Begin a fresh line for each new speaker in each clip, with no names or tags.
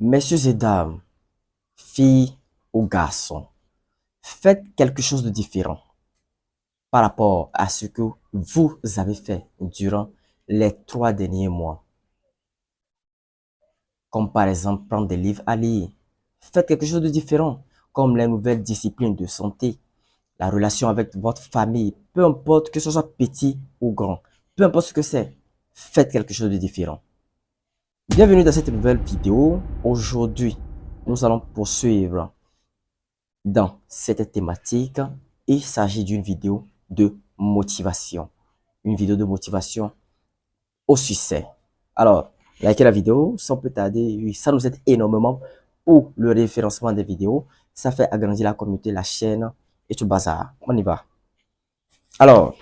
Messieurs et dames, filles ou garçons, faites quelque chose de différent par rapport à ce que vous avez fait durant les 3 derniers mois. Comme par exemple prendre des livres à lire. Faites quelque chose de différent, comme les nouvelles disciplines de santé, la relation avec votre famille, peu importe que ce soit petit ou grand, peu importe ce que c'est, faites quelque chose de différent. Bienvenue dans cette nouvelle vidéo. Aujourd'hui, nous allons poursuivre dans cette thématique. Il s'agit d'une vidéo de motivation. Une vidéo de motivation au succès. Alors, likez la vidéo sans plus tarder. Oui, ça nous aide énormément pour le référencement des vidéos. Ça fait agrandir la communauté, la chaîne et tout le bazar. On y va. Alors,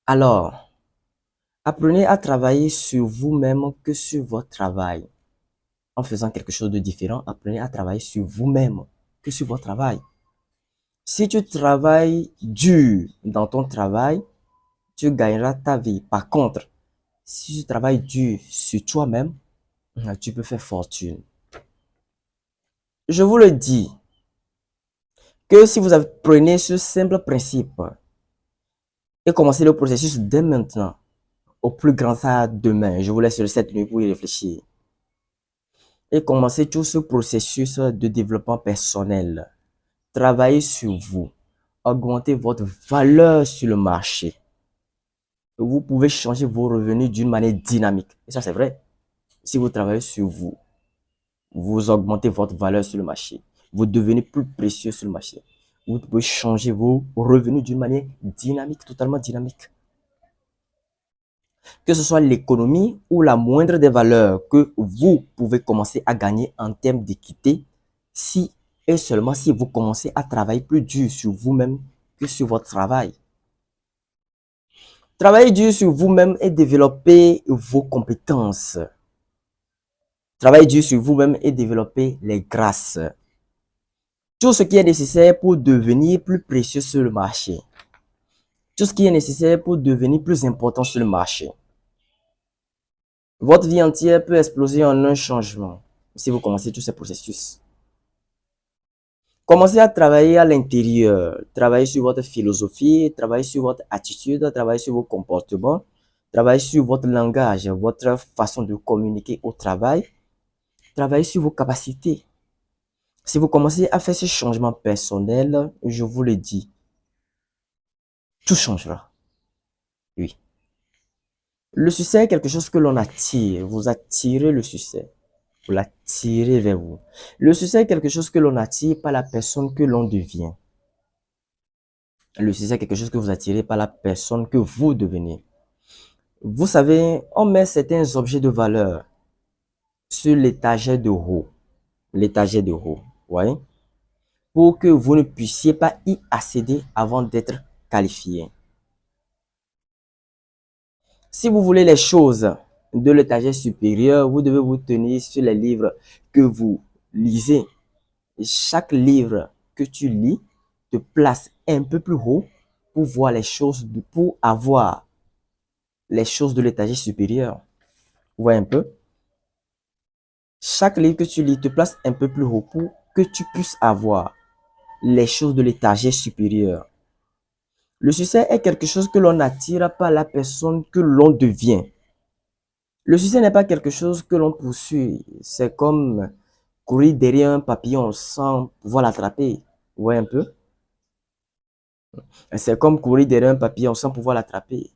alors, apprenez à travailler sur vous-même que sur votre travail. En faisant quelque chose de différent, apprenez à travailler sur vous-même que sur votre travail. Si tu travailles dur dans ton travail, tu gagneras ta vie. Par contre, si tu travailles dur sur toi-même, tu peux faire fortune. Je vous le dis que si vous apprenez ce simple principe et commencez le processus dès maintenant, au plus grand tard demain, je vous laisse cette nuit pour y réfléchir, et commencez tout ce processus de développement personnel. Travaillez sur vous, augmentez votre valeur sur le marché. Vous pouvez changer vos revenus d'une manière dynamique. Et ça, c'est vrai. Si vous travaillez sur vous, vous augmentez votre valeur sur le marché. Vous devenez plus précieux sur le marché. Vous pouvez changer vos revenus d'une manière dynamique, totalement dynamique. Que ce soit l'économie ou la moindre des valeurs que vous pouvez commencer à gagner en termes d'équité, si et seulement si vous commencez à travailler plus dur sur vous-même que sur votre travail. Travaillez dur sur vous-même et développez vos compétences. Travaillez dur sur vous-même et développez les grâces. Tout ce qui est nécessaire pour devenir plus précieux sur le marché. Tout ce qui est nécessaire pour devenir plus important sur le marché. Votre vie entière peut exploser en un changement si vous commencez tous ces processus. Commencez à travailler à l'intérieur. Travaillez sur votre philosophie, travaillez sur votre attitude, travaillez sur vos comportements, travaillez sur votre langage, votre façon de communiquer au travail. Travaillez sur vos capacités. Si vous commencez à faire ce changement personnel, je vous le dis, tout changera. Oui. Le succès est quelque chose que l'on attire. Vous attirez le succès. Vous l'attirez vers vous. Le succès est quelque chose que l'on attire par la personne que l'on devient. Le succès est quelque chose que vous attirez par la personne que vous devenez. Vous savez, on met certains objets de valeur sur l'étagère de haut. L'étagère de haut, voyez, pour que vous ne puissiez pas y accéder avant d'être qualifié. Si vous voulez les choses de l'étagère supérieure, vous devez vous tenir sur les livres que vous lisez. Et chaque livre que tu lis te place un peu plus haut pour voir les choses, pour avoir les choses de l'étagère supérieure. Vous voyez un peu? Chaque livre que tu lis te place un peu plus haut pour que tu puisses avoir les choses de l'étagère supérieure. Le succès est quelque chose que l'on attire par la personne que l'on devient. Le succès n'est pas quelque chose que l'on poursuit. C'est comme courir derrière un papillon sans pouvoir l'attraper. Vous voyez un peu? C'est comme courir derrière un papillon sans pouvoir l'attraper.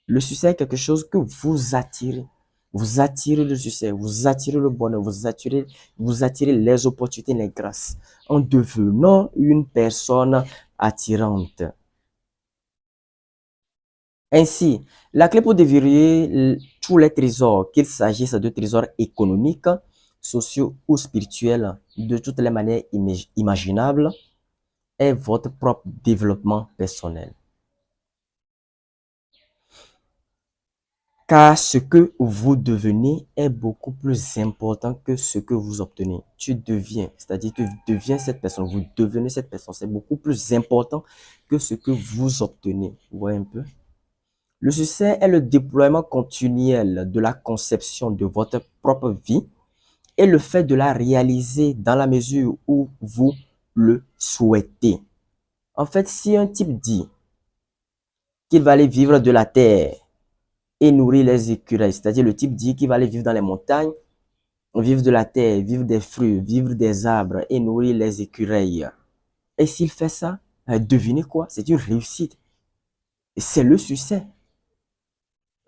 Le succès est quelque chose que vous attirez. Vous attirez le succès, vous attirez le bonheur, vous attirez les opportunités, les grâces, en devenant une personne attirante. Ainsi, la clé pour déverrouiller tous les trésors, qu'il s'agisse de trésors économiques, sociaux ou spirituels, de toutes les manières imaginables, est votre propre développement personnel. Car ce que vous devenez est beaucoup plus important que ce que vous obtenez. Tu deviens, c'est-à-dire tu deviens cette personne, vous devenez cette personne. C'est beaucoup plus important que ce que vous obtenez. Vous voyez un peu? Le succès est le déploiement continuel de la conception de votre propre vie et le fait de la réaliser dans la mesure où vous le souhaitez. En fait, si un type dit qu'il va aller vivre de la terre et nourrir les écureuils, c'est-à-dire le type dit qu'il va aller vivre dans les montagnes, vivre de la terre, vivre des fruits, vivre des arbres et nourrir les écureuils. Et s'il fait ça, devinez quoi? C'est une réussite. C'est le succès.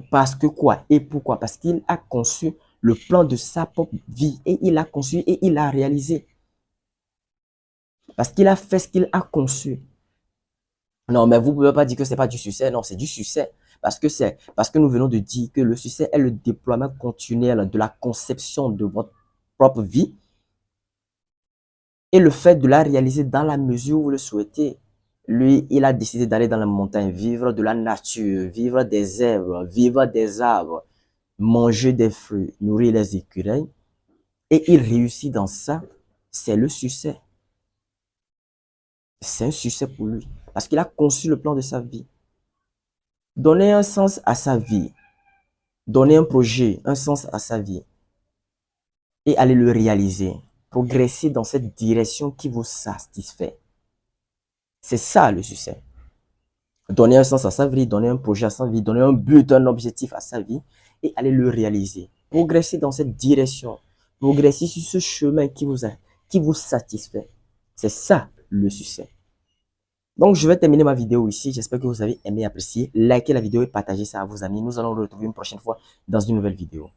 Parce que quoi? Et pourquoi? Parce qu'il a conçu le plan de sa propre vie et il a conçu et il a réalisé. Parce qu'il a fait ce qu'il a conçu. Non, mais vous ne pouvez pas dire que ce n'est pas du succès. Non, c'est du succès. Parce que nous venons de dire que le succès est le déploiement continuel de la conception de votre propre vie et le fait de la réaliser dans la mesure où vous le souhaitez. Lui, il a décidé d'aller dans la montagne, vivre de la nature, vivre des herbes, vivre des arbres, manger des fruits, nourrir les écureuils. Et il réussit dans ça. C'est le succès. C'est un succès pour lui. Parce qu'il a conçu le plan de sa vie. Donner un sens à sa vie. Donner un projet, un sens à sa vie. Et aller le réaliser. Progresser dans cette direction qui vous satisfait. C'est ça le succès. Donner un sens à sa vie, donner un projet à sa vie, donner un but, un objectif à sa vie et aller le réaliser. Progresser dans cette direction. Progresser sur ce chemin qui vous satisfait. C'est ça le succès. Donc, je vais terminer ma vidéo ici. J'espère que vous avez aimé, apprécié. Likez la vidéo et partagez ça à vos amis. Nous allons nous retrouver une prochaine fois dans une nouvelle vidéo.